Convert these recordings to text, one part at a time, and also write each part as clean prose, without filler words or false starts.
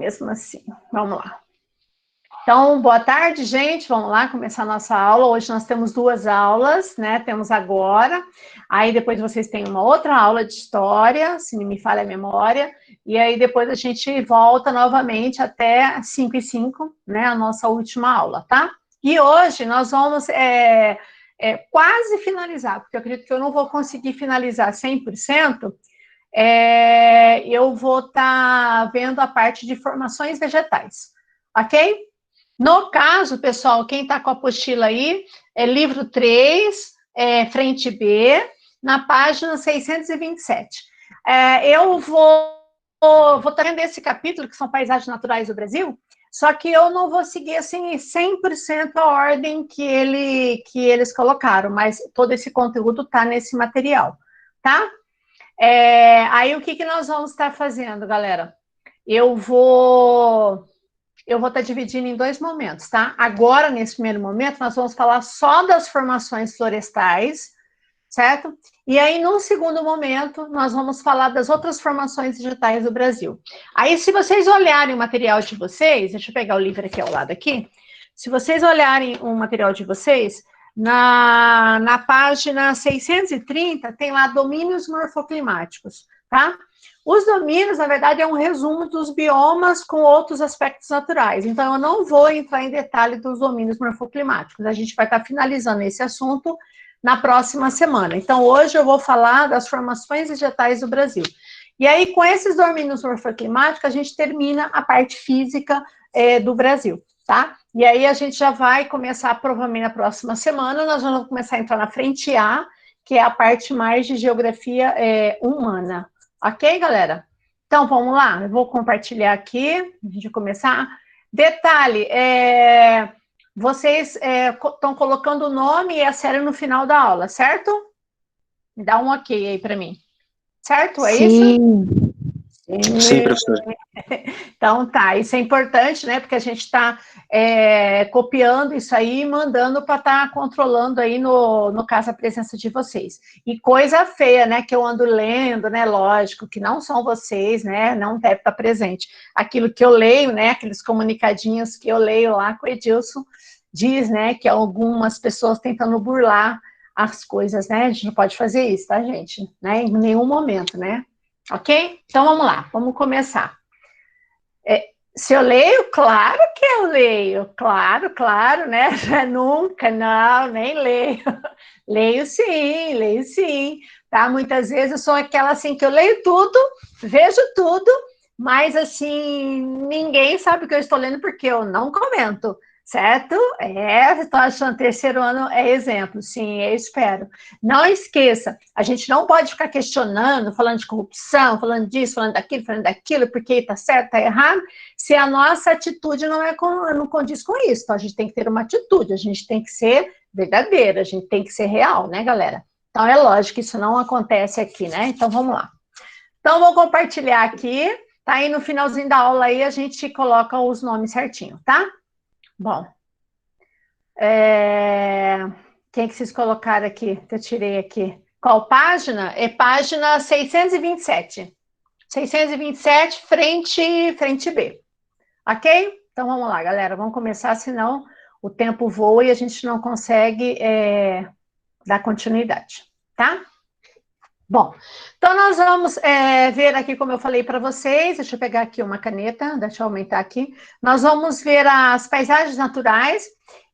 mesmo assim. Vamos lá. Então, boa tarde, gente. Vamos lá começar a nossa aula. Hoje nós temos duas aulas, né? Temos agora. Aí depois vocês têm uma outra aula de história, se não me falha a memória. E aí depois a gente volta novamente até 5 e 5, né? A nossa última aula, tá? E hoje nós vamos quase finalizar, porque eu acredito que eu não vou conseguir finalizar 100%. Eu vou estar vendo a parte de formações vegetais, ok? No caso, pessoal, quem está com a apostila aí, é livro 3, frente B, na página 627. Eu vou estar vendo esse capítulo, que são paisagens naturais do Brasil, só que eu não vou seguir, assim, 100% a ordem que eles colocaram, mas todo esse conteúdo está nesse material, tá? Aí, o que nós vamos estar fazendo, galera? Eu vou estar dividindo em dois momentos, tá? Agora, nesse primeiro momento, nós vamos falar só das formações florestais, certo? E aí, no segundo momento, nós vamos falar das outras formações vegetais do Brasil. Aí, se vocês olharem o material de vocês, deixa eu pegar o livro aqui ao lado aqui, se vocês olharem o material de vocês, na página 630, tem lá domínios morfoclimáticos, tá? Os domínios, na verdade, é um resumo dos biomas com outros aspectos naturais. Então, eu não vou entrar em detalhe dos domínios morfoclimáticos. A gente vai estar finalizando esse assunto na próxima semana. Então, hoje eu vou falar das formações vegetais do Brasil. E aí, com esses domínios morfoclimáticos, a gente termina a parte física do Brasil, tá? E aí, a gente já vai começar, provavelmente, na próxima semana, nós vamos começar a entrar na frente A, que é a parte mais de geografia humana. Ok, galera? Então, vamos lá. Eu vou compartilhar aqui, a gente começar. Detalhe, vocês estão colocando o nome e a série no final da aula, certo? Dá um ok aí para mim. Certo? É isso? Sim, professor. Então, tá. Isso é importante, né? Porque a gente está copiando isso aí e mandando para estar controlando aí, no caso, a presença de vocês. E coisa feia, né? Que eu ando lendo, né? Lógico, que não são vocês, né? Não deve estar presente. Aquilo que eu leio, né? Aqueles comunicadinhos que eu leio lá com o Edilson, diz, né? Que algumas pessoas tentando burlar as coisas, né? A gente não pode fazer isso, tá, gente? Né? Em nenhum momento, né? Ok? Então, vamos lá. Vamos começar. Se eu leio, claro que eu leio, claro, né? Nunca, não, nem leio. Leio sim, tá? Muitas vezes eu sou aquela assim que eu leio tudo, vejo tudo, mas assim, ninguém sabe o que eu estou lendo porque eu não comento, certo? Estou achando terceiro ano é exemplo, sim, eu espero. Não esqueça, a gente não pode ficar questionando, falando de corrupção, falando disso, falando daquilo, porque está certo, está errado, se a nossa atitude não condiz com isso. Então, a gente tem que ter uma atitude, a gente tem que ser verdadeira, a gente tem que ser real, né, galera? Então, é lógico que isso não acontece aqui, né? Então, vamos lá. Então, vou compartilhar aqui, tá? Aí no finalzinho da aula aí a gente coloca os nomes certinho, tá? Bom. Quem que vocês colocaram aqui, que eu tirei aqui? Qual página? É página 627. 627, frente B. Ok? Então, vamos lá, galera. Vamos começar, senão o tempo voa e a gente não consegue dar continuidade, tá? Bom, então nós vamos ver aqui, como eu falei para vocês, deixa eu pegar aqui uma caneta, deixa eu aumentar aqui. Nós vamos ver as paisagens naturais,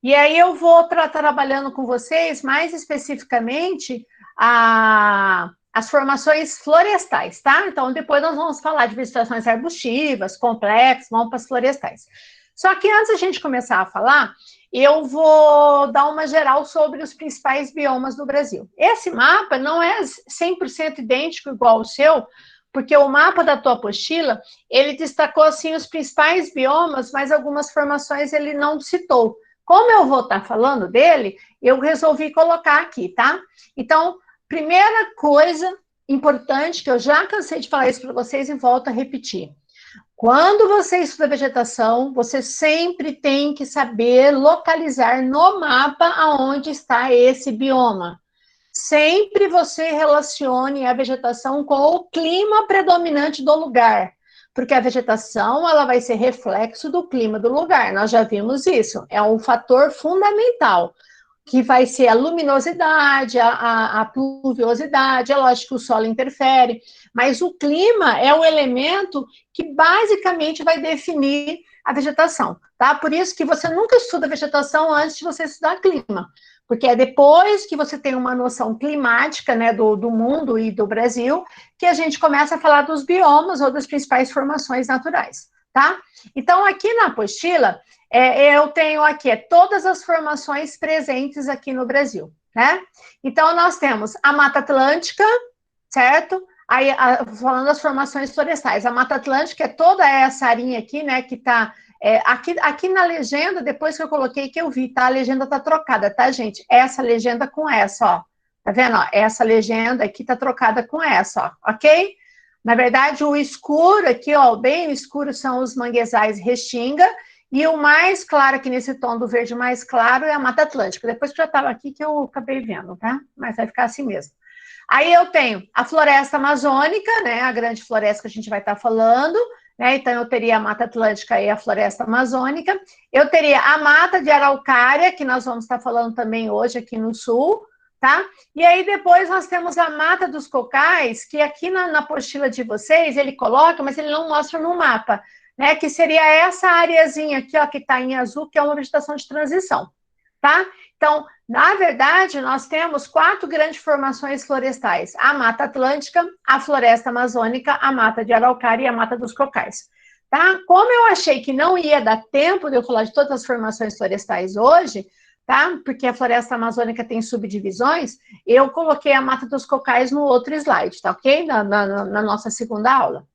e aí eu vou estar trabalhando com vocês, mais especificamente, as formações florestais, tá? Então, depois nós vamos falar de vegetações arbustivas, complexas, vamos para as florestais. Só que antes da gente começar a falar, eu vou dar uma geral sobre os principais biomas do Brasil. Esse mapa não é 100% idêntico igual ao seu, porque o mapa da tua apostila, ele destacou, assim, os principais biomas, mas algumas formações ele não citou. Como eu vou estar falando dele, eu resolvi colocar aqui, tá? Então, primeira coisa importante, que eu já cansei de falar isso para vocês e volto a repetir. Quando você estuda vegetação, você sempre tem que saber localizar no mapa aonde está esse bioma. Sempre você relacione a vegetação com o clima predominante do lugar. Porque a vegetação, ela vai ser reflexo do clima do lugar, nós já vimos isso, é um fator fundamental, que vai ser a luminosidade, a pluviosidade, é lógico que o solo interfere, mas o clima é o elemento que basicamente vai definir a vegetação, tá? Por isso que você nunca estuda vegetação antes de você estudar clima, porque é depois que você tem uma noção climática, né, do mundo e do Brasil, que a gente começa a falar dos biomas ou das principais formações naturais, tá? Então, aqui na apostila, eu tenho aqui todas as formações presentes aqui no Brasil, né? Então, nós temos a Mata Atlântica, certo? Aí, falando das formações florestais, a Mata Atlântica é toda essa arinha aqui, né, que tá... aqui na legenda, depois que eu coloquei, que eu vi, tá? A legenda tá trocada, tá, gente? Essa legenda com essa, ó. Tá vendo? Ó, essa legenda aqui tá trocada com essa, ó, ok? Na verdade, o escuro aqui, ó, bem escuro são os manguezais Restinga, e o mais claro aqui nesse tom do verde mais claro é a Mata Atlântica. Depois que já estava aqui que eu acabei vendo, tá? Mas vai ficar assim mesmo. Aí eu tenho a floresta amazônica, né? A grande floresta que a gente vai estar falando, né? Então eu teria a Mata Atlântica e a floresta amazônica. Eu teria a mata de araucária, que nós vamos estar falando também hoje aqui no sul, tá? E aí depois nós temos a mata dos cocais, que aqui na apostila de vocês ele coloca, mas ele não mostra no mapa, né, que seria essa areazinha aqui, ó, que está em azul, que é uma vegetação de transição, tá? Então, na verdade, nós temos 4 grandes formações florestais: a Mata Atlântica, a Floresta Amazônica, a Mata de Araucária e a Mata dos Cocais, tá? Como eu achei que não ia dar tempo de eu falar de todas as formações florestais hoje, tá? Porque a Floresta Amazônica tem subdivisões, eu coloquei a Mata dos Cocais no outro slide, tá ok? Na nossa segunda aula.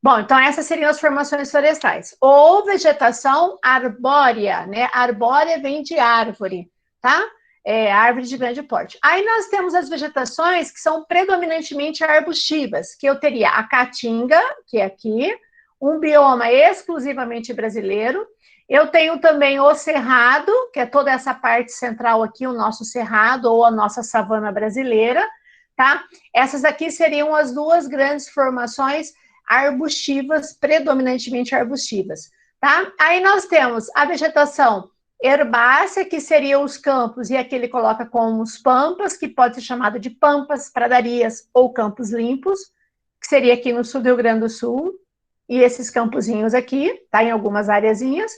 Bom, então essas seriam as formações florestais. Ou vegetação arbórea, né? Arbórea vem de árvore, tá? Árvore de grande porte. Aí nós temos as vegetações que são predominantemente arbustivas, que eu teria a caatinga, que é aqui, um bioma exclusivamente brasileiro. Eu tenho também o cerrado, que é toda essa parte central aqui, o nosso cerrado ou a nossa savana brasileira, tá? Essas aqui seriam as 2 grandes formações arbustivas, predominantemente arbustivas, tá? Aí nós temos a vegetação herbácea, que seriam os campos, e aqui ele coloca como os pampas, que pode ser chamado de pampas, pradarias ou campos limpos, que seria aqui no sul do Rio Grande do Sul, e esses campozinhos aqui, tá? Em algumas areazinhas.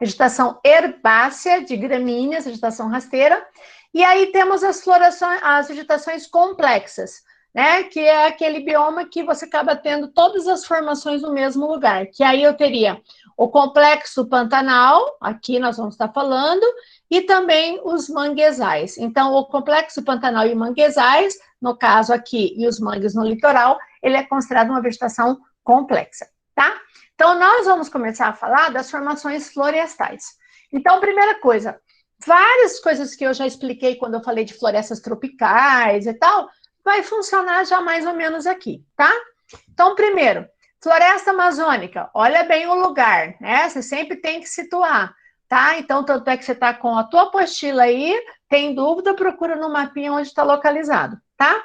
Vegetação herbácea, de gramíneas, vegetação rasteira. E aí temos as vegetações complexas, né, que é aquele bioma que você acaba tendo todas as formações no mesmo lugar, que aí eu teria o complexo pantanal, aqui nós vamos estar falando, e também os manguezais. Então, o complexo pantanal e manguezais, no caso aqui, e os mangues no litoral, ele é considerado uma vegetação complexa, tá? Então, nós vamos começar a falar das formações florestais. Então, primeira coisa, várias coisas que eu já expliquei quando eu falei de florestas tropicais e tal, vai funcionar já mais ou menos aqui, tá? Então, primeiro, floresta amazônica, olha bem o lugar, né? Você sempre tem que situar, tá? Então, tanto é que você está com a tua apostila aí, tem dúvida, procura no mapinha onde está localizado, tá?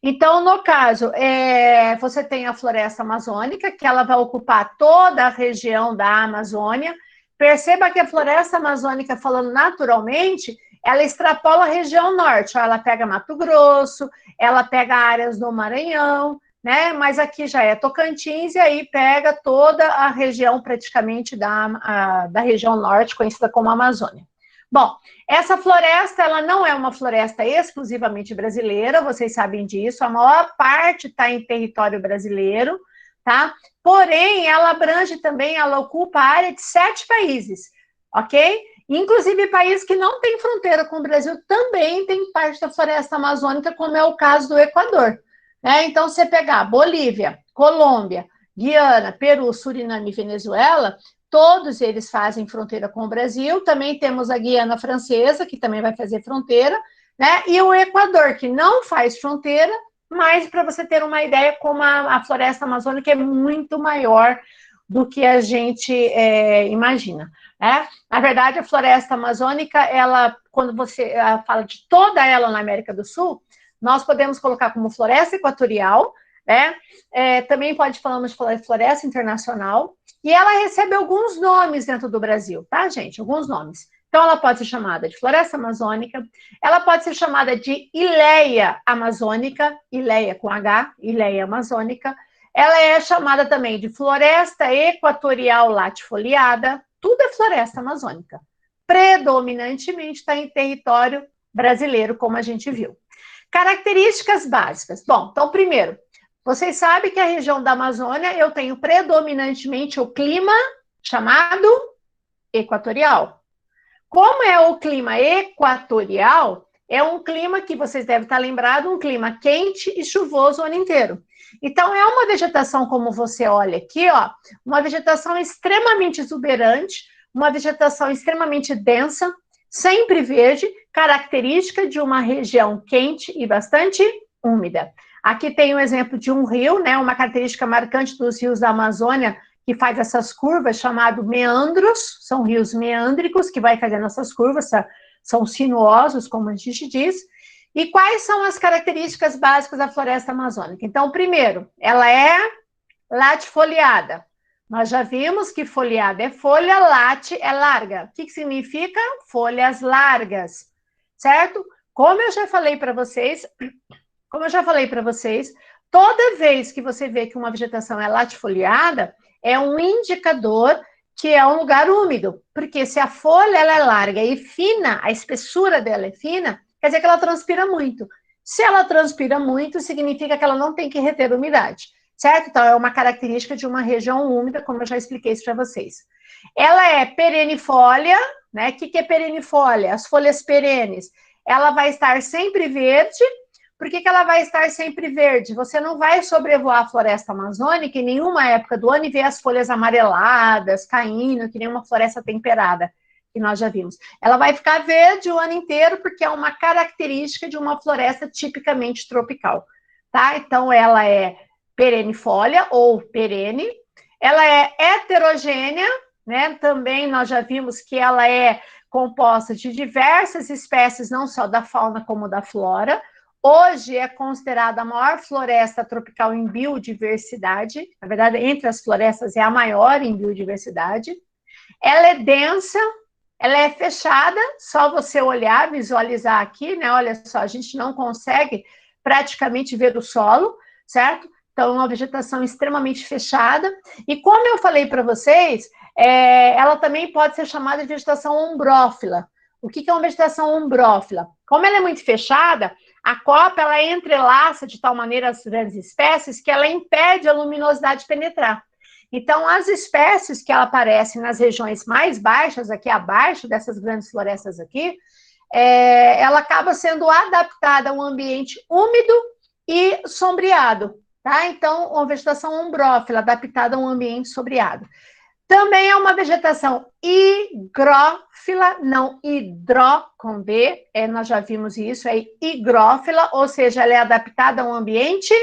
Então, no caso, você tem a floresta amazônica, que ela vai ocupar toda a região da Amazônia. Perceba que a floresta amazônica, falando naturalmente, ela extrapola a região norte, ó, ela pega Mato Grosso, ela pega áreas do Maranhão, né? Mas aqui já é Tocantins, e aí pega toda a região praticamente da região norte, conhecida como Amazônia. Bom, essa floresta, ela não é uma floresta exclusivamente brasileira, vocês sabem disso, a maior parte está em território brasileiro, tá? Porém, ela abrange também, ela ocupa a área de 7 países, ok? Inclusive, países que não têm fronteira com o Brasil também tem parte da floresta amazônica, como é o caso do Equador, né? Então, você pegar Bolívia, Colômbia, Guiana, Peru, Suriname e Venezuela, todos eles fazem fronteira com o Brasil. Também temos a Guiana Francesa, que também vai fazer fronteira, né? E o Equador, que não faz fronteira, mas para você ter uma ideia, como a floresta amazônica é muito maior do que a gente imagina, né? Na verdade, a floresta amazônica, ela, quando você fala de toda ela na América do Sul, nós podemos colocar como floresta equatorial, Também falamos de floresta internacional, e ela recebe alguns nomes dentro do Brasil, tá, gente? Alguns nomes. Então, ela pode ser chamada de floresta amazônica, ela pode ser chamada de Ileia amazônica, Ileia com H, Ileia amazônica. Ela é chamada também de floresta equatorial latifoliada, tudo é floresta amazônica. Predominantemente está em território brasileiro, como a gente viu. Características básicas. Bom, então, primeiro, vocês sabem que a região da Amazônia eu tenho predominantemente o clima chamado equatorial. Como é o clima equatorial, é um clima que vocês devem estar lembrados, um clima quente e chuvoso o ano inteiro. Então, é uma vegetação, como você olha aqui, ó, uma vegetação extremamente exuberante, uma vegetação extremamente densa, sempre verde, característica de uma região quente e bastante úmida. Aqui tem um exemplo de um rio, né, uma característica marcante dos rios da Amazônia, que faz essas curvas, chamado meandros, são rios meândricos, que vai fazendo essas curvas, são sinuosos, como a gente diz. E quais são as características básicas da floresta amazônica? Então, primeiro, ela é latifoliada. Nós já vimos que foliada é folha, late é larga. O que significa? Folhas largas, certo? Como eu já falei para vocês, toda vez que você vê que uma vegetação é latifoliada, é um indicador que é um lugar úmido, porque se a folha ela é larga e fina, a espessura dela é fina, quer dizer que ela transpira muito. Se ela transpira muito, significa que ela não tem que reter umidade, certo? Então, é uma característica de uma região úmida, como eu já expliquei isso para vocês. Ela é perenifolha, né? O que é perenifolha? As folhas perenes. Ela vai estar sempre verde. Por que ela vai estar sempre verde? Você não vai sobrevoar a floresta amazônica em nenhuma época do ano e ver as folhas amareladas, caindo, que nem uma floresta temperada, que nós já vimos. Ela vai ficar verde o ano inteiro porque é uma característica de uma floresta tipicamente tropical, tá? Então, ela é perenifolha ou perene. Ela é heterogênea, né? Também nós já vimos que ela é composta de diversas espécies, não só da fauna como da flora. Hoje é considerada a maior floresta tropical em biodiversidade. Na verdade, entre as florestas é a maior em biodiversidade. Ela é densa, ela é fechada, só você olhar, visualizar aqui, né? Olha só, a gente não consegue praticamente ver o solo, certo? Então, é uma vegetação extremamente fechada. E como eu falei para vocês, ela também pode ser chamada de vegetação ombrófila. O que é uma vegetação ombrófila? Como ela é muito fechada, a copa ela entrelaça de tal maneira as grandes espécies que ela impede a luminosidade penetrar. Então, as espécies que aparecem nas regiões mais baixas, aqui abaixo dessas grandes florestas aqui, ela acaba sendo adaptada a um ambiente úmido e sombreado, tá? Então, uma vegetação ombrófila, adaptada a um ambiente sombreado. Também é uma vegetação higrófila, não hidró com B, nós já vimos isso, é higrófila, ou seja, ela é adaptada a um ambiente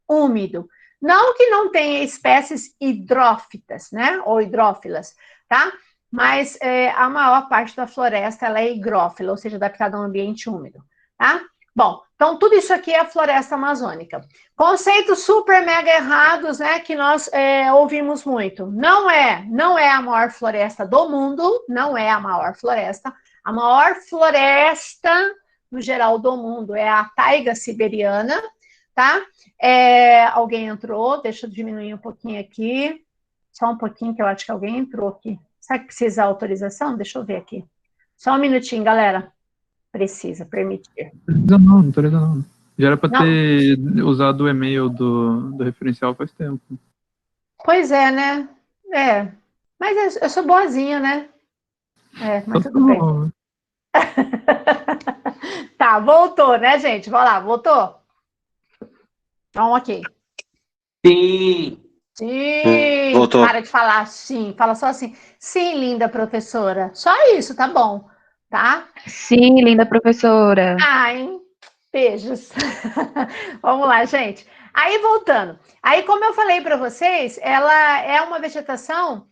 úmido. Não que não tenha espécies hidrófitas, né, ou hidrófilas, tá? Mas a maior parte da floresta ela é higrófila, ou seja, adaptada a um ambiente úmido, tá? Bom, então tudo isso aqui é a floresta amazônica. Conceitos super mega errados, né, que nós ouvimos muito. Não é a maior floresta do mundo, não é a maior floresta. A maior floresta, no geral, do mundo é a taiga siberiana, tá? Alguém entrou, deixa eu diminuir um pouquinho aqui. Só um pouquinho, que eu acho que alguém entrou aqui. Será que precisa autorização? Deixa eu ver aqui. Só um minutinho, galera. Precisa permitir. Não autoriza não. Já era para ter usado o e-mail do referencial faz tempo. Pois é, né? Mas eu sou boazinha, né? Mas tudo bem. Tá, voltou, né, gente? Vamos lá, voltou? Então, ok. Sim. Sim. Voltou. Para de falar sim. Fala só assim. Sim, linda professora. Só isso, tá bom. Tá? Sim, linda professora. Ai, beijos. Vamos lá, gente. Aí, voltando. Aí, como eu falei para vocês, ela é uma vegetação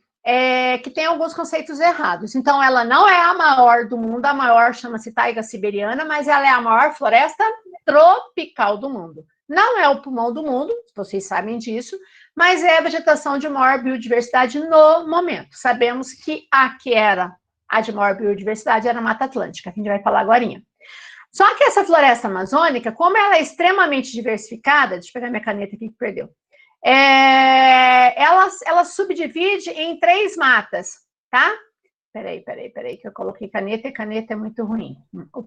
que tem alguns conceitos errados. Então, ela não é a maior do mundo, a maior chama-se taiga siberiana, mas ela é a maior floresta tropical do mundo, Não é o pulmão do mundo, vocês sabem disso, mas é a vegetação de maior biodiversidade no momento. Sabemos que a que era a de maior biodiversidade era a Mata Atlântica, que a gente vai falar agora. Só que essa floresta amazônica, como ela é extremamente diversificada, deixa eu pegar minha caneta aqui que perdeu, ela subdivide em 3 matas, tá? Peraí, que eu coloquei caneta e caneta é muito ruim.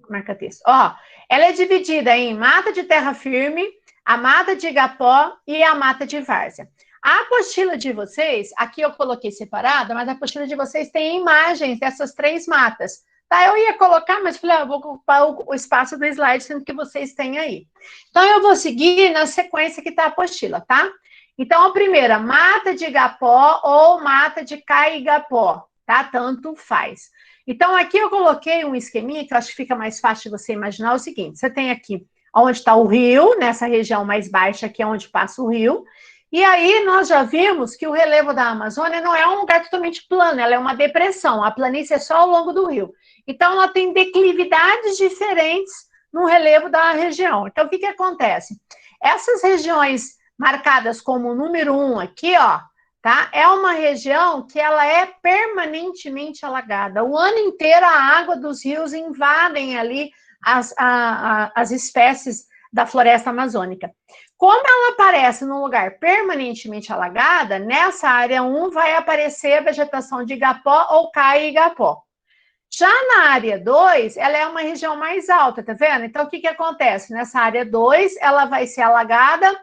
Marca texto. Ó, ela é dividida em mata de terra firme, a mata de igapó e a mata de várzea. A apostila de vocês, aqui eu coloquei separada, mas a apostila de vocês tem imagens dessas 3 matas. Tá, eu ia colocar, mas falei, vou ocupar o espaço do slide, sendo que vocês têm aí. Então, eu vou seguir na sequência que está a apostila, tá? Então, a primeira, mata de igapó ou mata de caigapó, tá? Tanto faz. Então, aqui eu coloquei um esqueminha que eu acho que fica mais fácil de você imaginar o seguinte, você tem aqui onde está o rio, nessa região mais baixa, que é onde passa o rio, e aí nós já vimos que o relevo da Amazônia não é um lugar totalmente plano, ela é uma depressão, a planície é só ao longo do rio. Então, ela tem declividades diferentes no relevo da região. Então, o que acontece? Essas regiões marcadas como número 1 aqui, ó, tá? É uma região que ela é permanentemente alagada. O ano inteiro a água dos rios invadem ali as espécies da floresta amazônica. Como ela aparece num lugar permanentemente alagada, nessa área 1 vai aparecer a vegetação de igapó ou caigapó. Já na área 2, ela é uma região mais alta, tá vendo? Então, o que acontece? Nessa área 2, ela vai ser alagada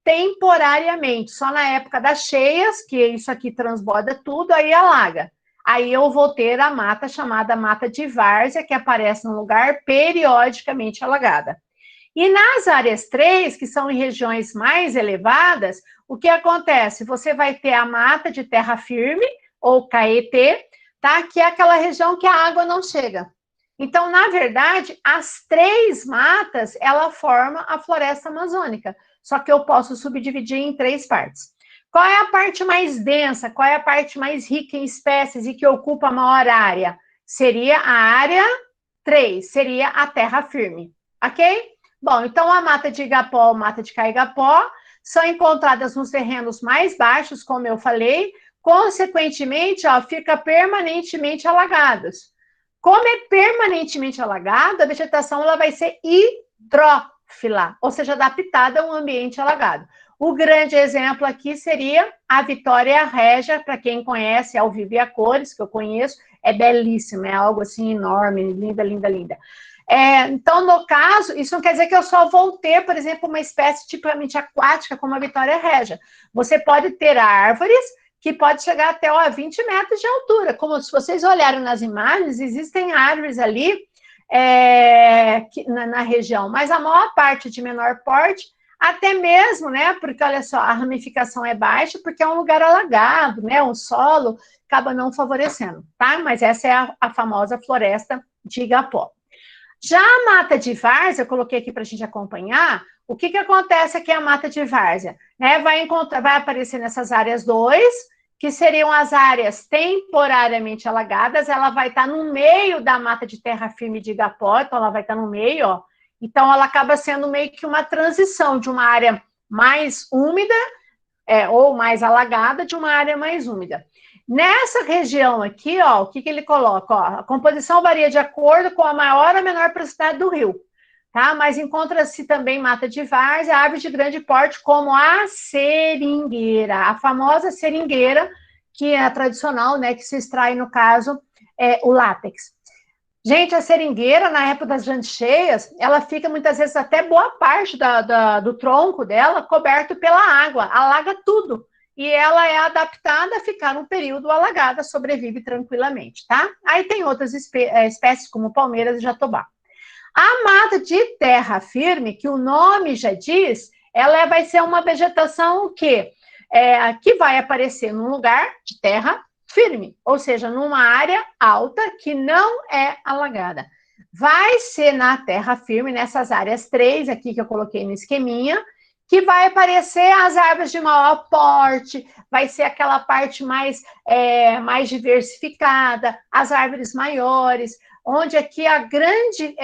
temporariamente, só na época das cheias, que isso aqui transborda tudo, aí alaga. Aí eu vou ter a mata chamada mata de várzea, que aparece num lugar periodicamente alagada. E nas áreas 3, que são em regiões mais elevadas, o que acontece? Você vai ter a mata de terra firme, ou caetê, tá? Que é aquela região que a água não chega. Então, na verdade, as 3 matas, ela forma a floresta amazônica, só que eu posso subdividir em 3 partes. Qual é a parte mais densa, qual é a parte mais rica em espécies e que ocupa a maior área? Seria a área 3, seria a terra firme, ok? Bom, então a mata de igapó, mata de caigapó, são encontradas nos terrenos mais baixos, como eu falei, consequentemente, ó, fica permanentemente alagados. Como é permanentemente alagado, a vegetação ela vai ser hidrófila, ou seja, adaptada a um ambiente alagado. O grande exemplo aqui seria a Vitória Régia, para quem conhece, ao vivo e a cores, que eu conheço, é belíssima, é algo assim enorme, linda, linda, linda. Então, no caso, isso não quer dizer que eu só vou ter, por exemplo, uma espécie tipicamente aquática como a Vitória Régia. Você pode ter árvores que pode chegar até 20 metros de altura. Como se vocês olharem nas imagens, existem árvores ali na região, mas a maior parte de menor porte, até mesmo, né, porque olha só, a ramificação é baixa, porque é um lugar alagado, né, o solo acaba não favorecendo, tá? Mas essa é a famosa floresta de igapó. Já a mata de várzea, eu coloquei aqui para a gente acompanhar, o que acontece aqui a mata de várzea? Né, vai aparecer nessas áreas 2, que seriam as áreas temporariamente alagadas, ela vai estar no meio da mata de terra firme de igapó, então ela vai estar no meio, ó. Então ela acaba sendo meio que uma transição de uma área mais úmida, ou mais alagada, de uma área mais úmida. Nessa região aqui, ó, o que ele coloca? Ó, a composição varia de acordo com a maior ou menor profundidade do rio, tá? Mas encontra-se também mata de várzea, árvores de grande porte, como a seringueira, a famosa seringueira, que é a tradicional, né, que se extrai, no caso, o látex. Gente, a seringueira, na época das grandes cheias, ela fica muitas vezes até boa parte do tronco dela coberto pela água, alaga tudo. E ela é adaptada a ficar num período alagada, sobrevive tranquilamente, tá? Aí tem outras espécies, como palmeiras e jatobá. A mata de terra firme, que o nome já diz, ela vai ser uma vegetação que vai aparecer num lugar de terra firme, ou seja, numa área alta que não é alagada. Vai ser na terra firme, nessas áreas 3 aqui que eu coloquei no esqueminha, que vai aparecer as árvores de maior porte, vai ser aquela parte mais diversificada, as árvores maiores, onde aqui a grande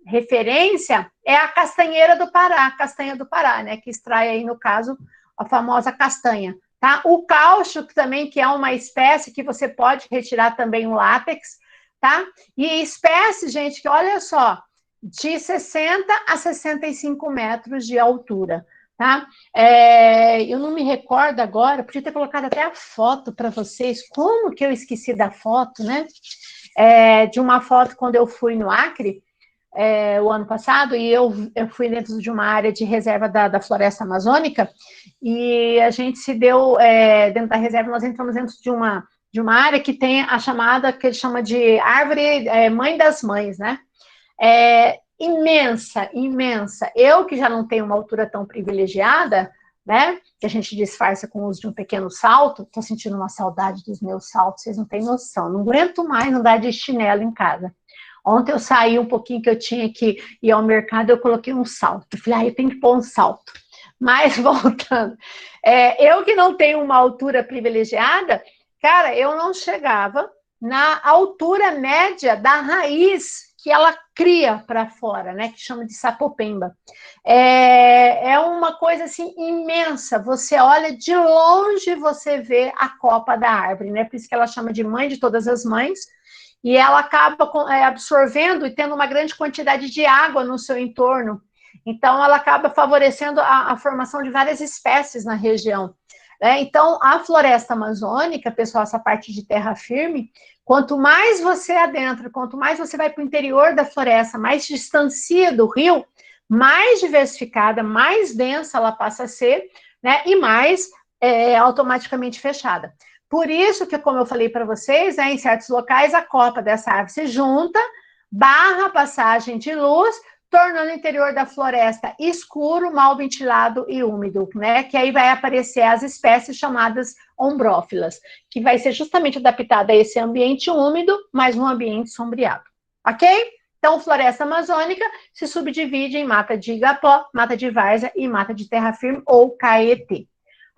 referência é a castanheira do Pará, a castanha do Pará, né, que extrai aí, no caso, a famosa castanha, tá? O caucho também, que é uma espécie que você pode retirar também o látex, tá? E espécie, gente, que olha só, de 60 a 65 metros de altura, tá? Eu não me recordo agora, podia ter colocado até a foto para vocês, como que eu esqueci da foto, né? De uma foto quando eu fui no Acre, o ano passado, e eu fui dentro de uma área de reserva da floresta amazônica, e a gente se deu, dentro da reserva, nós entramos dentro de uma área que tem a chamada, que ele chama de árvore mãe das mães, né? Imensa, imensa. Eu, que já não tenho uma altura tão privilegiada, né, que a gente disfarça com o uso de um pequeno salto, tô sentindo uma saudade dos meus saltos, vocês não têm noção, não aguento mais andar de chinelo em casa. Ontem eu saí um pouquinho, que eu tinha que ir ao mercado, eu coloquei um salto, falei, eu tenho que pôr um salto. Mas, voltando, eu que não tenho uma altura privilegiada, cara, eu não chegava na altura média da raiz que ela cria para fora, né, que chama de sapopemba. É uma coisa, assim, imensa, você olha de longe, você vê a copa da árvore, né, por isso que ela chama de mãe de todas as mães, e ela acaba absorvendo e tendo uma grande quantidade de água no seu entorno, então ela acaba favorecendo a formação de várias espécies na região. Então, a floresta amazônica, pessoal, essa parte de terra firme, quanto mais você adentra, quanto mais você vai para o interior da floresta, mais distancia do rio, mais diversificada, mais densa ela passa a ser, né, e mais automaticamente fechada. Por isso que, como eu falei para vocês, em certos locais a copa dessa árvore se junta, barra a passagem de luz, tornando o interior da floresta escuro, mal ventilado e úmido, né? Que aí vai aparecer as espécies chamadas ombrófilas, que vai ser justamente adaptada a esse ambiente úmido, mas um ambiente sombreado, ok? Então, floresta amazônica se subdivide em mata de igapó, mata de várzea e mata de terra firme, ou caetê,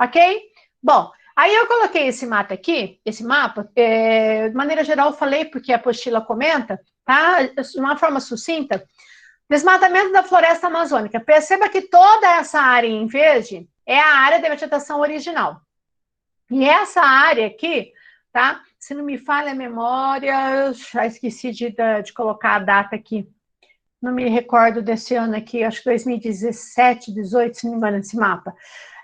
ok? Bom, aí eu coloquei esse mapa aqui, esse mapa, de maneira geral eu falei, porque a apostila comenta, tá? De uma forma sucinta. Desmatamento da floresta amazônica. Perceba que toda essa área em verde é a área da vegetação original. E essa área aqui, tá? Se não me falha a memória, já esqueci de colocar a data aqui. Não me recordo desse ano aqui, acho que 2017, 18, se não me engano, esse mapa.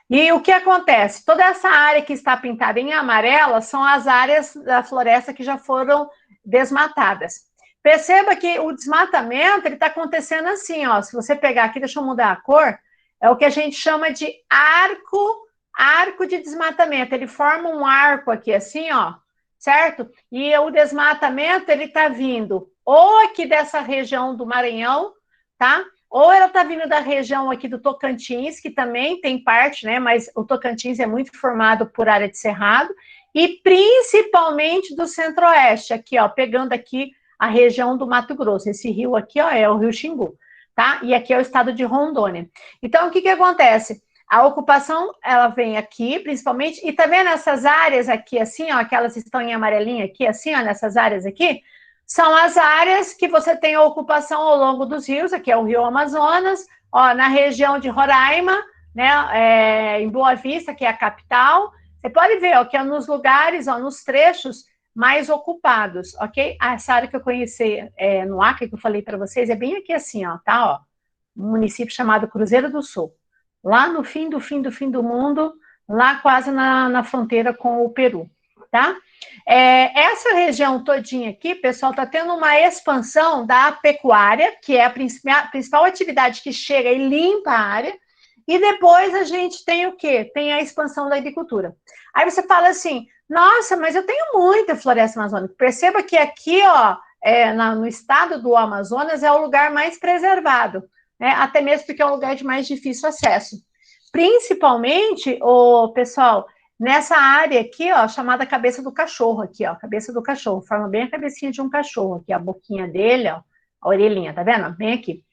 E o que acontece? Toda essa área que está pintada em amarela são as áreas da floresta que já foram desmatadas. Perceba que o desmatamento ele está acontecendo assim, ó. Se você pegar aqui, deixa eu mudar a cor, é o que a gente chama de arco de desmatamento. Ele forma um arco aqui, assim, ó, certo? E o desmatamento ele está vindo ou aqui dessa região do Maranhão, tá? Ou ela está vindo da região aqui do Tocantins, que também tem parte, né? Mas o Tocantins é muito formado por área de cerrado, e principalmente do Centro-Oeste, aqui, ó, pegando aqui a região do Mato Grosso. Esse rio aqui, ó, é o Rio Xingu, tá? E aqui é o estado de Rondônia. Então, o que acontece? A ocupação, ela vem aqui, principalmente, e tá vendo essas áreas aqui, assim, ó, que elas estão em amarelinha aqui, assim, ó, nessas áreas aqui, são as áreas que você tem a ocupação ao longo dos rios, aqui é o Rio Amazonas, ó, na região de Roraima, né, em Boa Vista, que é a capital. Você pode ver, ó, que é nos lugares, ó, nos trechos mais ocupados, ok? Essa área que eu conheci no Acre, que eu falei para vocês, é bem aqui assim, ó, tá? Ó, um município chamado Cruzeiro do Sul. Lá no fim do mundo, lá quase na fronteira com o Peru, tá? Essa região todinha aqui, pessoal, está tendo uma expansão da pecuária, que é a principal atividade que chega e limpa a área, e depois a gente tem o quê? Tem a expansão da agricultura. Aí você fala assim, nossa, mas eu tenho muita floresta amazônica. Perceba que aqui, ó, no estado do Amazonas, é o lugar mais preservado, né? Até mesmo porque é um lugar de mais difícil acesso. Principalmente, pessoal, nessa área aqui, ó, chamada cabeça do cachorro, aqui, ó, cabeça do cachorro, forma bem a cabecinha de um cachorro, aqui, a boquinha dele, ó, a orelhinha, tá vendo? Bem aqui.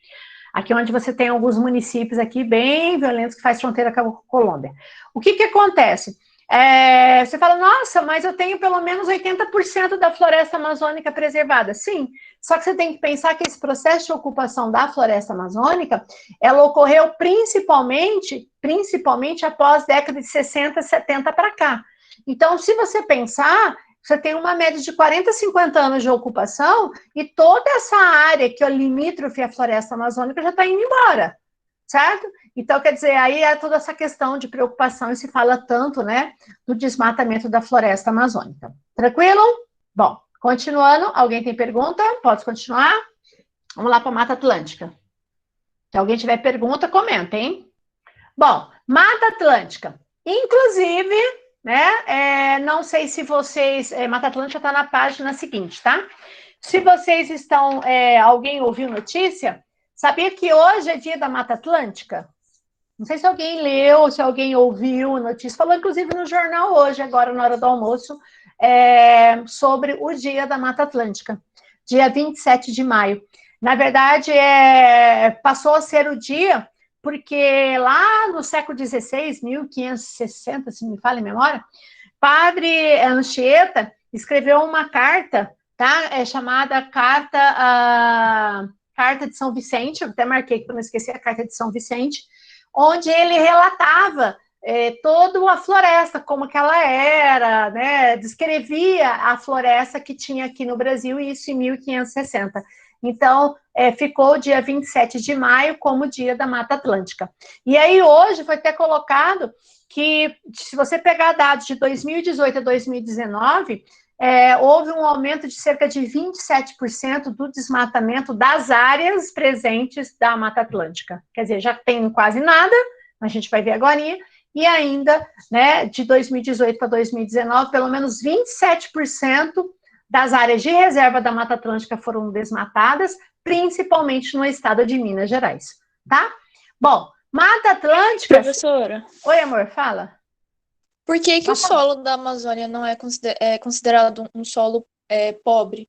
Aqui onde você tem alguns municípios aqui bem violentos que faz fronteira com a Colômbia. O que acontece? Você fala, nossa, mas eu tenho pelo menos 80% da floresta amazônica preservada. Sim, só que você tem que pensar que esse processo de ocupação da floresta amazônica, ela ocorreu principalmente após década de 60, 70 para cá. Então, se você pensar, você tem uma média de 40, 50 anos de ocupação e toda essa área que é limítrofe à floresta amazônica já está indo embora, certo? Então, quer dizer, aí é toda essa questão de preocupação e se fala tanto, né, do desmatamento da floresta amazônica. Tranquilo? Bom, continuando, alguém tem pergunta? Pode continuar? Vamos lá para a Mata Atlântica. Se alguém tiver pergunta, comenta, hein? Bom, Mata Atlântica. Inclusive, né, não sei se vocês... Mata Atlântica está na página seguinte, tá? Se vocês estão... alguém ouviu notícia? Sabia que hoje é dia da Mata Atlântica? Não sei se alguém leu, se alguém ouviu a notícia, falou inclusive no jornal hoje, agora na hora do almoço, sobre o dia da Mata Atlântica, dia 27 de maio. Na verdade, passou a ser o dia, porque lá no século XVI, 1560, se me falha a memória, Padre Anchieta escreveu uma carta, tá? Chamada Carta de São Vicente, eu até marquei para não esquecer a Carta de São Vicente, onde ele relatava toda a floresta, como que ela era, né? Descrevia a floresta que tinha aqui no Brasil, e isso em 1560. Então, ficou o dia 27 de maio como dia da Mata Atlântica. E aí, hoje, foi até colocado que, se você pegar dados de 2018 a 2019, houve um aumento de cerca de 27% do desmatamento das áreas presentes da Mata Atlântica. Quer dizer, já tem quase nada, a gente vai ver agora, e ainda, né, de 2018 para 2019, pelo menos 27% das áreas de reserva da Mata Atlântica foram desmatadas, principalmente no estado de Minas Gerais, tá? Bom, Mata Atlântica... Professora. Oi, amor, fala. Por que o solo da Amazônia não é considerado um solo pobre?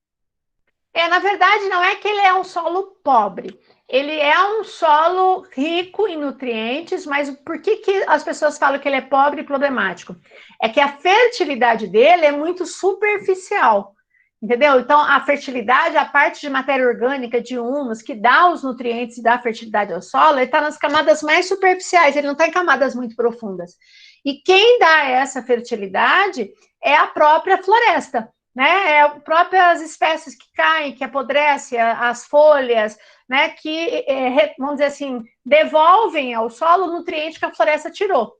Na verdade, não é que ele é um solo pobre. Ele é um solo rico em nutrientes, mas por que as pessoas falam que ele é pobre e problemático? É que a fertilidade dele é muito superficial, entendeu? Então, a fertilidade, a parte de matéria orgânica, de humus, que dá os nutrientes e dá fertilidade ao solo, ele está nas camadas mais superficiais, ele não está em camadas muito profundas. E quem dá essa fertilidade é a própria floresta, né? Próprias espécies que caem, que apodrecem as folhas, né? Que, vamos dizer assim, devolvem ao solo o nutriente que a floresta tirou,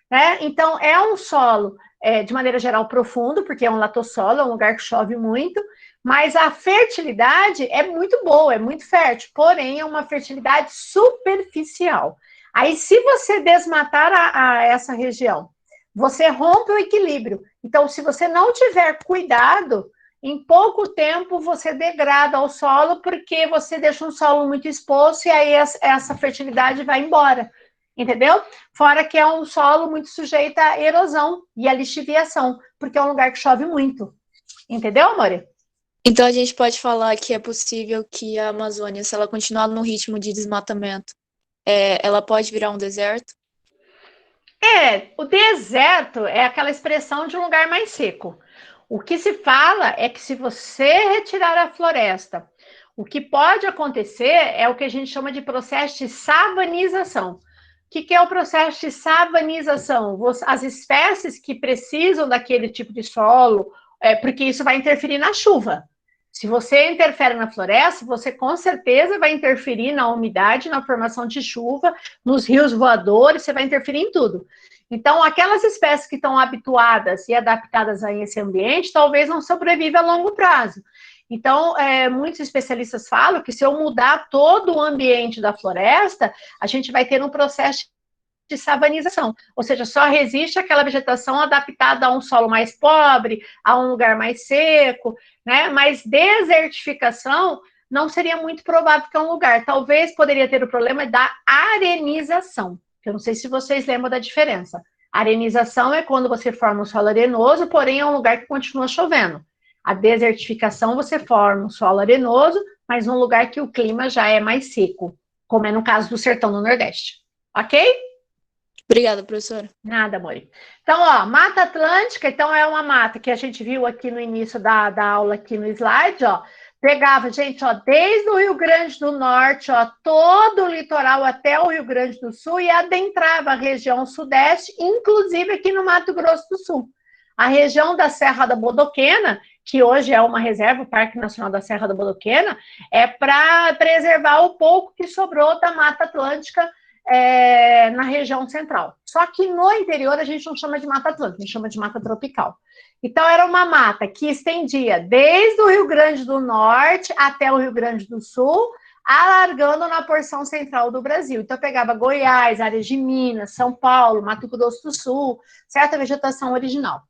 né? Então, é um solo, de maneira geral, profundo, porque é um latossolo, é um lugar que chove muito, mas a fertilidade é muito boa, é muito fértil, porém é uma fertilidade superficial. Aí, se você desmatar essa região, você rompe o equilíbrio. Então, se você não tiver cuidado, em pouco tempo você degrada o solo, porque você deixa um solo muito exposto e aí essa fertilidade vai embora, entendeu? Fora que é um solo muito sujeito à erosão e à lixiviação, porque é um lugar que chove muito. Entendeu, amor? Então, a gente pode falar que é possível que a Amazônia, se ela continuar no ritmo de desmatamento, ela pode virar um deserto? O deserto é aquela expressão de um lugar mais seco. O que se fala é que se você retirar a floresta, o que pode acontecer é o que a gente chama de processo de savanização. O que é o processo de savanização? As espécies que precisam daquele tipo de solo, porque isso vai interferir na chuva. Se você interfere na floresta, você com certeza vai interferir na umidade, na formação de chuva, nos rios voadores, você vai interferir em tudo. Então, aquelas espécies que estão habituadas e adaptadas a esse ambiente, talvez não sobrevivam a longo prazo. Então, muitos especialistas falam que se eu mudar todo o ambiente da floresta, a gente vai ter um processo de savanização, ou seja, só resiste aquela vegetação adaptada a um solo mais pobre, a um lugar mais seco, né? Mas desertificação não seria muito provável que é um lugar. Talvez poderia ter o problema da arenização, que eu não sei se vocês lembram da diferença. Arenização é quando você forma um solo arenoso, porém é um lugar que continua chovendo. A desertificação, você forma um solo arenoso, mas num lugar que o clima já é mais seco, como é no caso do sertão do Nordeste. Ok? Obrigada, professora. Nada, amor. Então, ó, Mata Atlântica, então é uma mata que a gente viu aqui no início da aula, aqui no slide, ó. Pegava, gente, ó, desde o Rio Grande do Norte, ó, todo o litoral até o Rio Grande do Sul e adentrava a região sudeste, inclusive aqui no Mato Grosso do Sul. A região da Serra da Bodoquena, que hoje é uma reserva, o Parque Nacional da Serra da Bodoquena, é para preservar o pouco que sobrou da Mata Atlântica na região central. Só que no interior a gente não chama de Mata Atlântica, a gente chama de Mata Tropical. Então, era uma mata que estendia desde o Rio Grande do Norte até o Rio Grande do Sul, alargando na porção central do Brasil. Então, pegava Goiás, áreas de Minas, São Paulo, Mato Grosso do Sul, certa vegetação original.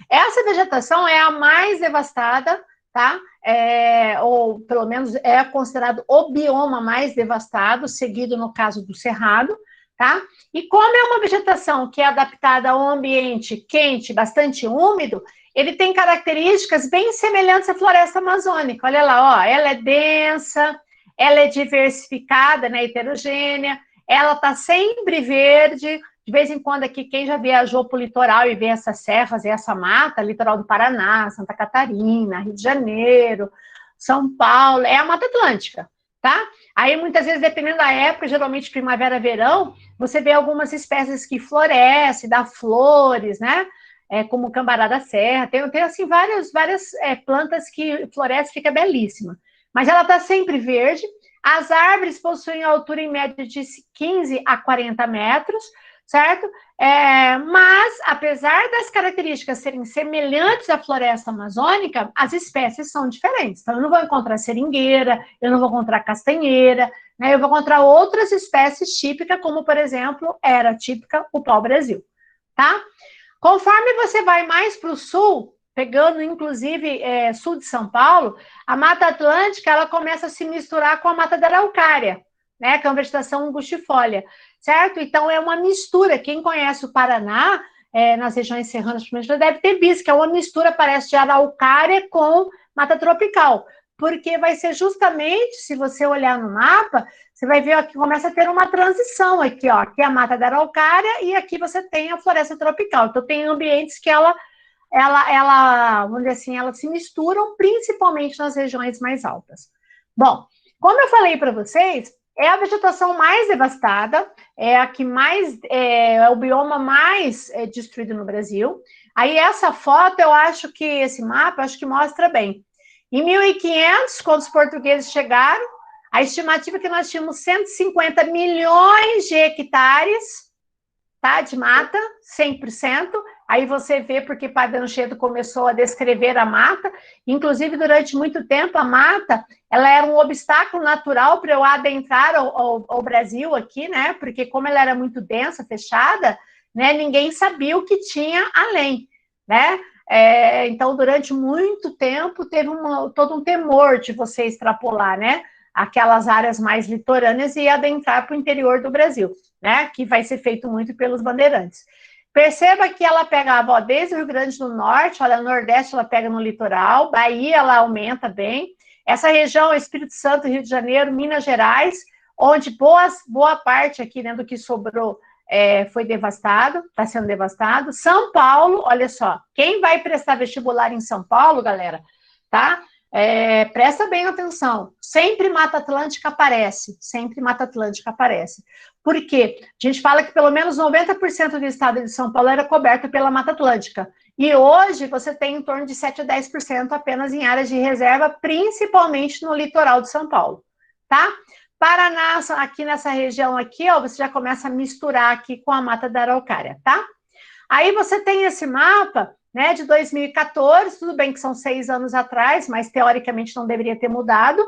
Essa vegetação é a mais devastada, tá? Ou pelo menos é considerado o bioma mais devastado, seguido no caso do Cerrado, tá? E como é uma vegetação que é adaptada a um ambiente quente, bastante úmido, ele tem características bem semelhantes à floresta amazônica. Olha lá, ó, ela é densa, ela é diversificada, né, heterogênea, ela está sempre verde. De vez em quando aqui, quem já viajou para o litoral e vê essas serras e essa mata, litoral do Paraná, Santa Catarina, Rio de Janeiro, São Paulo, é a Mata Atlântica, tá? Aí, muitas vezes, dependendo da época, geralmente primavera, verão, você vê algumas espécies que florescem, dá flores, né? Como o cambará da serra, tem assim, várias plantas que florescem, fica belíssima. Mas ela está sempre verde, as árvores possuem altura em média de 15 a 40 metros, certo? Mas, apesar das características serem semelhantes à floresta amazônica, as espécies são diferentes. Então, eu não vou encontrar seringueira, eu não vou encontrar castanheira, né? Eu vou encontrar outras espécies típicas, como, por exemplo, era típica o pau-brasil, tá? Conforme você vai mais para o sul, pegando, inclusive, sul de São Paulo, a Mata Atlântica, ela começa a se misturar com a Mata da Araucária, né? Que é uma vegetação angustifólia, certo? Então, é uma mistura. Quem conhece o Paraná, nas regiões serranas, já deve ter visto, que é uma mistura, parece, de araucária com mata tropical, porque vai ser justamente, se você olhar no mapa, você vai ver que começa a ter uma transição aqui, ó, aqui é a mata da araucária e aqui você tem a floresta tropical. Então, tem ambientes que ela vamos dizer assim, elas se misturam principalmente nas regiões mais altas. Bom, como eu falei para vocês, é a vegetação mais devastada, é a que mais, é o bioma mais destruído no Brasil. Aí essa foto, eu acho que esse mapa, eu acho que mostra bem. Em 1500, quando os portugueses chegaram, a estimativa é que nós tínhamos 150 milhões de hectares, tá, de mata, 100%. Aí você vê porque Padre Anchieta começou a descrever a mata. Inclusive, durante muito tempo, a mata, ela era um obstáculo natural para eu adentrar ao Brasil aqui, né? Porque como ela era muito densa, fechada, né? Ninguém sabia o que tinha além, né? Então, durante muito tempo, teve todo um temor de você extrapolar, né? Aquelas áreas mais litorâneas e adentrar para o interior do Brasil, né? Que vai ser feito muito pelos bandeirantes. Perceba que ela pegava, ó, desde o Rio Grande do Norte, olha, no Nordeste ela pega no litoral, Bahia ela aumenta bem, essa região, Espírito Santo, Rio de Janeiro, Minas Gerais, onde boa parte aqui, né, do que sobrou foi devastado, está sendo devastado. São Paulo, olha só, quem vai prestar vestibular em São Paulo, galera, tá? Presta bem atenção, sempre Mata Atlântica aparece, sempre Mata Atlântica aparece. Por quê? A gente fala que pelo menos 90% do estado de São Paulo era coberto pela Mata Atlântica, e hoje você tem em torno de 7 a 10% apenas em áreas de reserva, principalmente no litoral de São Paulo, tá? Paraná, aqui nessa região aqui, ó, você já começa a misturar aqui com a Mata da Araucária, tá? Aí você tem esse mapa, né, de 2014, tudo bem que são 6 anos atrás, mas teoricamente não deveria ter mudado,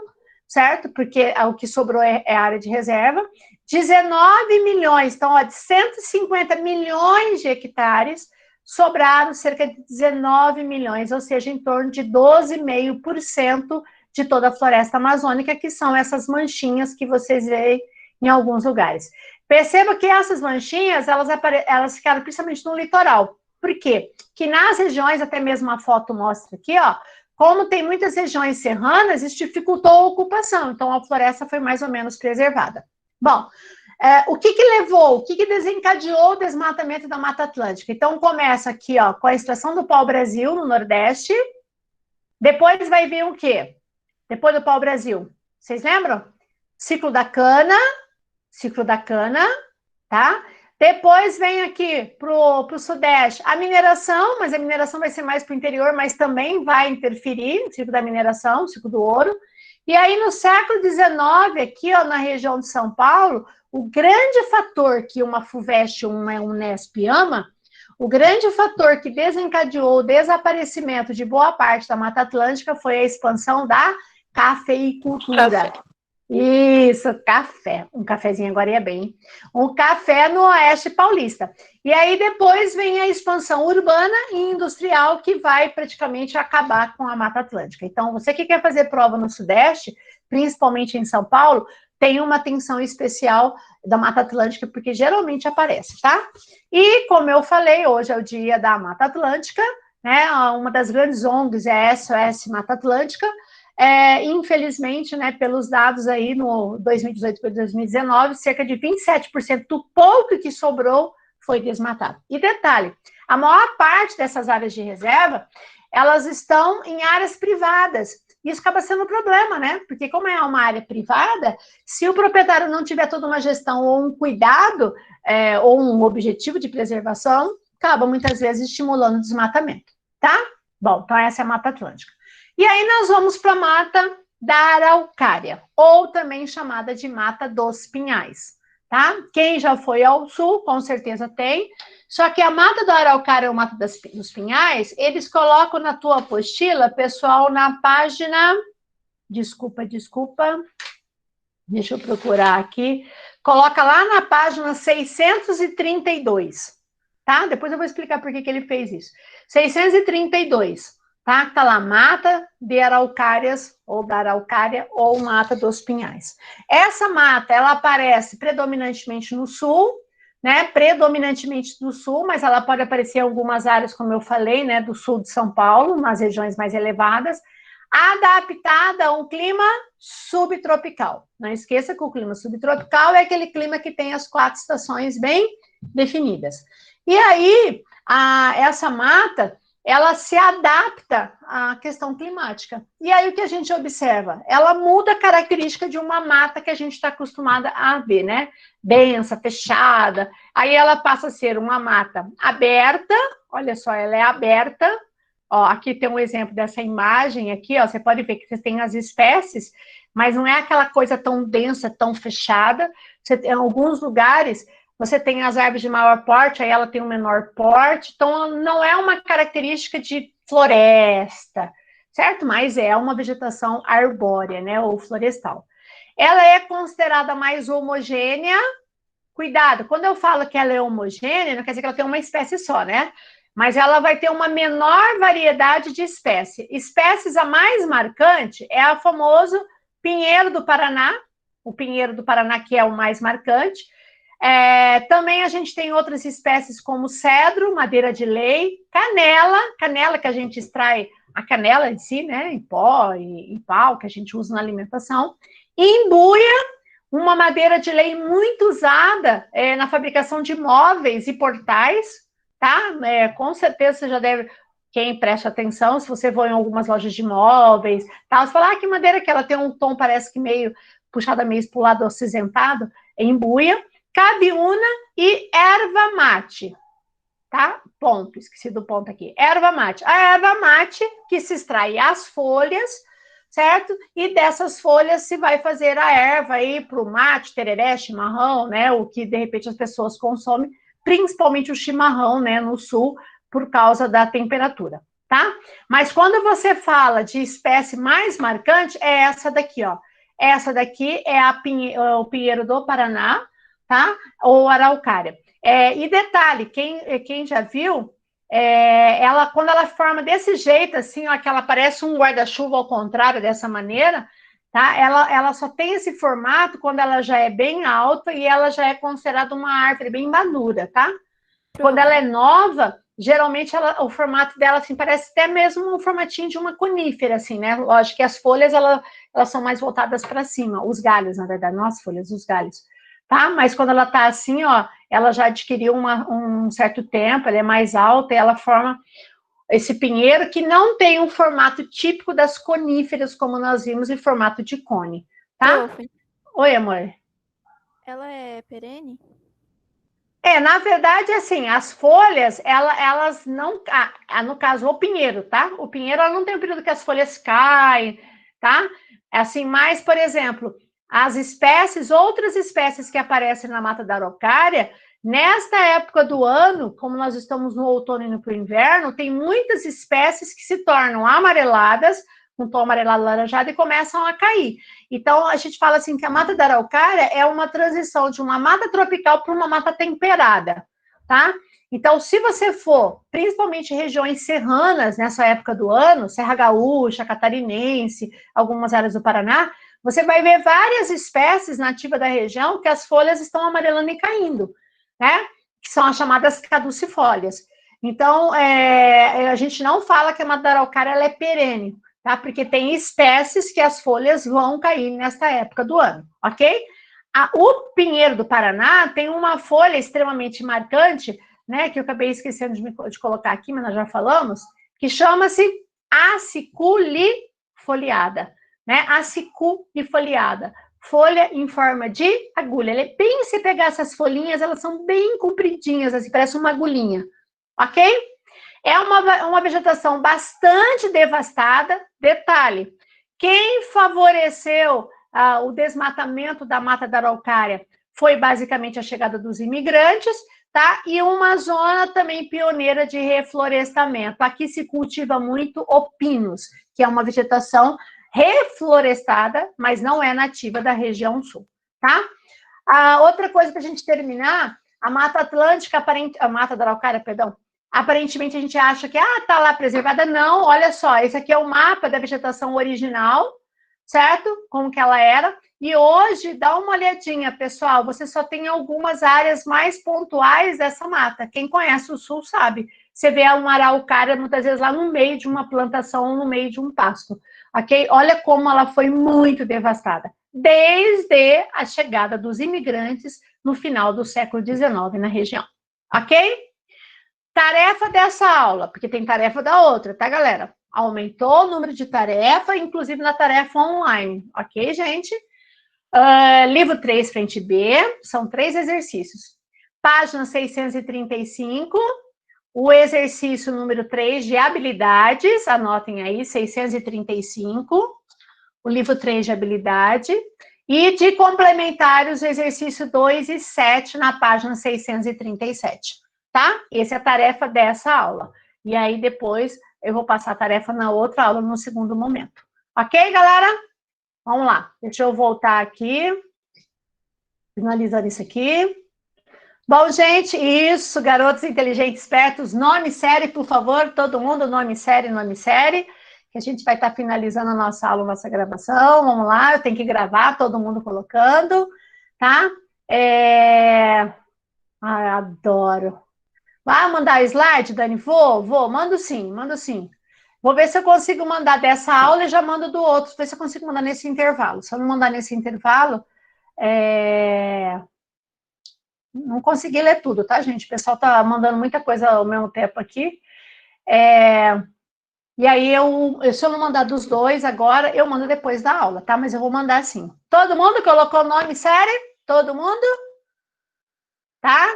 certo? Porque o que sobrou é área de reserva. 19 milhões, então, ó, de 150 milhões de hectares, sobraram cerca de 19 milhões, ou seja, em torno de 12,5% de toda a floresta amazônica, que são essas manchinhas que vocês veem em alguns lugares. Perceba que essas manchinhas, elas ficaram principalmente no litoral. Por quê? Que nas regiões, até mesmo a foto mostra aqui, ó, como tem muitas regiões serranas, isso dificultou a ocupação, então a floresta foi mais ou menos preservada. Bom, o que levou, o que desencadeou o desmatamento da Mata Atlântica? Então, começa aqui, ó, com a extração do pau-brasil no Nordeste. Depois vai vir o quê? Depois do pau-brasil. Vocês lembram? Ciclo da cana, tá? Depois vem aqui pro Sudeste a mineração, mas a mineração vai ser mais para o interior, mas também vai interferir no ciclo da mineração, no ciclo do ouro. E aí, no século XIX, aqui ó, na região de São Paulo, o grande fator que uma FUVEST, uma Unesp ama, o grande fator que desencadeou o desaparecimento de boa parte da Mata Atlântica foi a expansão da cafeicultura. Café. Isso, café. Um cafezinho agora ia bem. Um café no Oeste Paulista. E aí depois vem a expansão urbana e industrial que vai praticamente acabar com a Mata Atlântica. Então, você que quer fazer prova no Sudeste, principalmente em São Paulo, tem uma atenção especial da Mata Atlântica, porque geralmente aparece, tá? E, como eu falei, hoje é o dia da Mata Atlântica, né? Uma das grandes ONGs é a SOS Mata Atlântica. Infelizmente, né, pelos dados aí no 2018 para 2019, cerca de 27% do pouco que sobrou foi desmatado. E detalhe, a maior parte dessas áreas de reserva, elas estão em áreas privadas. Isso acaba sendo um problema, né? Porque como é uma área privada, se o proprietário não tiver toda uma gestão ou um cuidado, ou um objetivo de preservação, acaba muitas vezes estimulando o desmatamento, tá? Bom, então essa é a Mata Atlântica. E aí nós vamos para a Mata da Araucária, ou também chamada de Mata dos Pinhais, tá? Quem já foi ao sul, com certeza tem. Só que a Mata da Araucária ou Mata dos Pinhais, eles colocam na tua apostila, pessoal, na página... Desculpa. Deixa eu procurar aqui. Coloca lá na página 632, tá? Depois eu vou explicar por que ele fez isso. 632. Tá lá, Mata de Araucárias, ou da Araucária, ou Mata dos Pinhais. Essa mata, ela aparece predominantemente no sul, né? Predominantemente no sul, mas ela pode aparecer em algumas áreas, como eu falei, né? Do sul de São Paulo, nas regiões mais elevadas, adaptada a um clima subtropical. Não esqueça que o clima subtropical é aquele clima que tem as 4 estações bem definidas. E aí, essa mata... ela se adapta à questão climática. E aí o que a gente observa? Ela muda a característica de uma mata que a gente está acostumada a ver, né? Densa, fechada. Aí ela passa a ser uma mata aberta, olha só, ela é aberta. Ó, aqui tem um exemplo dessa imagem aqui, ó, você pode ver que você tem as espécies, mas não é aquela coisa tão densa, tão fechada. Você tem, em alguns lugares... você tem as árvores de maior porte, aí ela tem um menor porte, então não é uma característica de floresta, certo? Mas é uma vegetação arbórea, né, ou florestal. Ela é considerada mais homogênea, cuidado, quando eu falo que ela é homogênea, não quer dizer que ela tem uma espécie só, né? Mas ela vai ter uma menor variedade de espécies. Espécies a mais marcante é a famoso pinheiro do Paraná, o pinheiro do Paraná que é o mais marcante. Também a gente tem outras espécies como cedro, madeira de lei, canela que a gente extrai a canela em si, né, em pó e em pau, que a gente usa na alimentação, e embuia, uma madeira de lei muito usada na fabricação de móveis e portais, tá? Com certeza você já deve, quem presta atenção, se você for em algumas lojas de móveis, tá? Você fala, que madeira que ela tem um tom, parece que meio puxada meio para o lado acinzentado, embuia, cabiúna e erva mate, tá? Ponto, esqueci do ponto aqui. Erva mate. A erva mate que se extrai as folhas, certo? E dessas folhas se vai fazer a erva aí para o mate, tereré, chimarrão, né? O que de repente as pessoas consomem, principalmente o chimarrão, né? No sul, por causa da temperatura, tá? Mas quando você fala de espécie mais marcante, é essa daqui, ó. Essa daqui é o pinheiro do Paraná, tá? Ou araucária. E detalhe, quem já viu, ela, quando ela forma desse jeito, assim, ó, que ela parece um guarda-chuva ao contrário, dessa maneira, tá? Ela só tem esse formato quando ela já é bem alta e ela já é considerada uma árvore bem madura, tá? Quando ela é nova, geralmente o formato dela, assim, parece até mesmo um formatinho de uma conífera, assim, né? Lógico que as folhas, elas são mais voltadas para cima, os galhos, na verdade, não as folhas, os galhos. tá? Mas quando ela tá assim, ó, ela já adquiriu um certo tempo, ela é mais alta e ela forma esse pinheiro que não tem um formato típico das coníferas, como nós vimos em formato de cone, tá? Prof, Oi, amor. ela é perene? Na verdade, assim, as folhas, elas não, no caso, o pinheiro, tá? O pinheiro, ela não tem um período que as folhas caem, tá? Assim, mas, por exemplo, as espécies, outras espécies que aparecem na mata da araucária, nesta época do ano, como nós estamos no outono e no inverno, tem muitas espécies que se tornam amareladas, com tom amarelado laranjado, e começam a cair. Então, a gente fala assim que a mata da araucária é uma transição de uma mata tropical para uma mata temperada, tá? Então, se você for, principalmente regiões serranas nessa época do ano, Serra Gaúcha, Catarinense, algumas áreas do Paraná, você vai ver várias espécies nativas da região que as folhas estão amarelando e caindo, né? Que são as chamadas caducifólias. Então, a gente não fala que a mata da araucária ela é perene, tá? Porque tem espécies que as folhas vão cair nesta época do ano, ok? O pinheiro do Paraná tem uma folha extremamente marcante, né? Que eu acabei esquecendo de colocar aqui, mas nós já falamos, que chama-se aciculi-foliada, né? Aciculi-foliada. Folha em forma de agulha. Ele é bem, se pegar essas folhinhas, elas são bem compridinhas, assim, parece uma agulhinha, ok? É uma vegetação bastante devastada. Detalhe, quem favoreceu o desmatamento da mata da araucária foi basicamente a chegada dos imigrantes, tá? E uma zona também pioneira de reflorestamento. Aqui se cultiva muito o pinus, que é uma vegetação reflorestada, mas não é nativa da região sul, tá? Outra coisa para a gente terminar, a Mata Atlântica, a Mata da Araucária, perdão, aparentemente a gente acha que tá lá preservada. Não, olha só, esse aqui é o mapa da vegetação original, certo? Como que ela era. E hoje, dá uma olhadinha, pessoal, você só tem algumas áreas mais pontuais dessa mata. Quem conhece o sul sabe. Você vê uma araucária, muitas vezes, lá no meio de uma plantação, no meio de um pasto, ok? Olha como ela foi muito devastada, desde a chegada dos imigrantes no final do século XIX na região, ok? Tarefa dessa aula, porque tem tarefa da outra, tá, galera? Aumentou o número de tarefa, inclusive na tarefa online, ok, gente? Livro 3, frente B, são 3 exercícios. Página 635, o exercício número 3 de habilidades, anotem aí, 635, o livro 3 de habilidade, e de complementários, o exercício 2 e 7, na página 637. Tá? Essa é a tarefa dessa aula. E aí, depois, eu vou passar a tarefa na outra aula, no segundo momento. Ok, galera? Vamos lá. Deixa eu voltar aqui. Finalizando isso aqui. Bom, gente, isso, garotos inteligentes, espertos, nome, série, por favor, todo mundo, nome, série, que a gente vai estar finalizando a nossa aula, a nossa gravação. Vamos lá, eu tenho que gravar, todo mundo colocando, tá? Adoro. Vai mandar slide, Dani? Vou, mando sim. Vou ver se eu consigo mandar dessa aula e já mando do outro, ver se eu consigo mandar nesse intervalo. Se eu não mandar nesse intervalo, não consegui ler tudo, tá, gente? O pessoal tá mandando muita coisa ao mesmo tempo aqui. E aí, se eu não mandar dos dois agora, eu mando depois da aula, tá? Mas eu vou mandar sim. Todo mundo colocou o nome série? Todo mundo? Tá?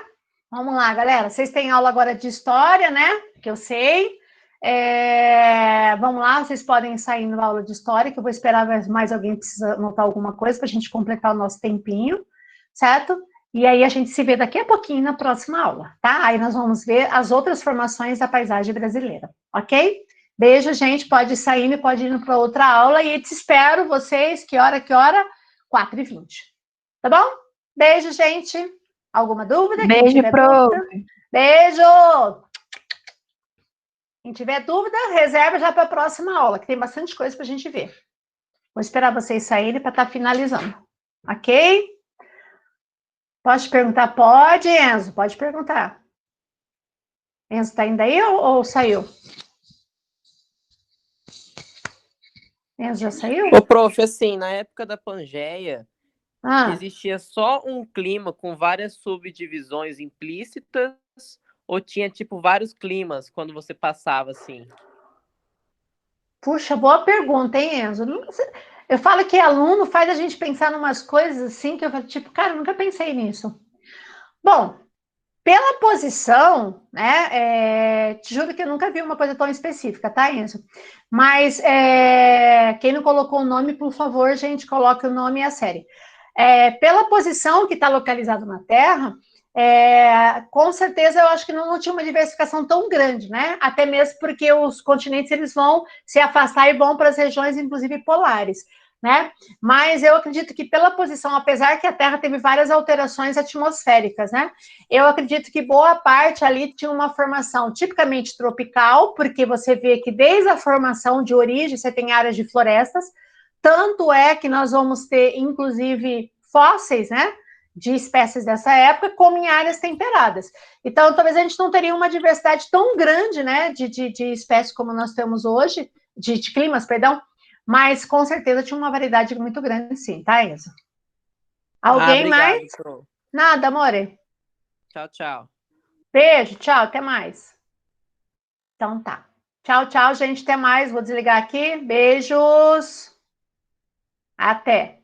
Vamos lá, galera. Vocês têm aula agora de história, né? Que eu sei. Vamos lá, vocês podem sair na aula de história, que eu vou esperar mais alguém precisa anotar alguma coisa para a gente completar o nosso tempinho, certo? E aí a gente se vê daqui a pouquinho na próxima aula, tá? Aí nós vamos ver as outras formações da paisagem brasileira, ok? Beijo, gente. Pode ir saindo e pode ir para outra aula. E te espero, vocês, que hora? 4h20. Tá bom? Beijo, gente. Alguma dúvida? Beijo, prof. Beijo! Quem tiver dúvida, reserva já para a próxima aula, que tem bastante coisa para a gente ver. Vou esperar vocês saírem para estar finalizando. Ok? Posso perguntar? Pode, Enzo. Pode perguntar. Enzo, está ainda aí ou saiu? Enzo já saiu? Ô, prof, assim, na época da Pangeia, Existia só um clima com várias subdivisões implícitas ou tinha, tipo, vários climas quando você passava, assim? Puxa, boa pergunta, hein, Enzo? Eu falo que aluno faz a gente pensar em umas coisas assim que eu falo, tipo, cara, eu nunca pensei nisso. Bom, pela posição, né? Te juro que eu nunca vi uma coisa tão específica, tá, Enzo? Mas quem não colocou o nome, por favor, gente, coloque o nome e a série. Pela posição que está localizado na Terra, com certeza eu acho que não tinha uma diversificação tão grande, né? Até mesmo porque os continentes eles vão se afastar e vão para as regiões, inclusive polares, né? Mas eu acredito que pela posição, apesar que a Terra teve várias alterações atmosféricas, né? Eu acredito que boa parte ali tinha uma formação tipicamente tropical, porque você vê que desde a formação de origem você tem áreas de florestas. Tanto é que nós vamos ter, inclusive, fósseis, né? De espécies dessa época, como em áreas temperadas. Então, talvez a gente não teria uma diversidade tão grande, né? De espécies como nós temos hoje, de climas, perdão, mas com certeza tinha uma variedade muito grande, sim, tá, Enzo? Alguém Obrigado, mais? Pro. Nada, amore. Tchau, tchau. Beijo, tchau, até mais. Então tá. Tchau, tchau, gente, até mais. Vou desligar aqui. Beijos. Até.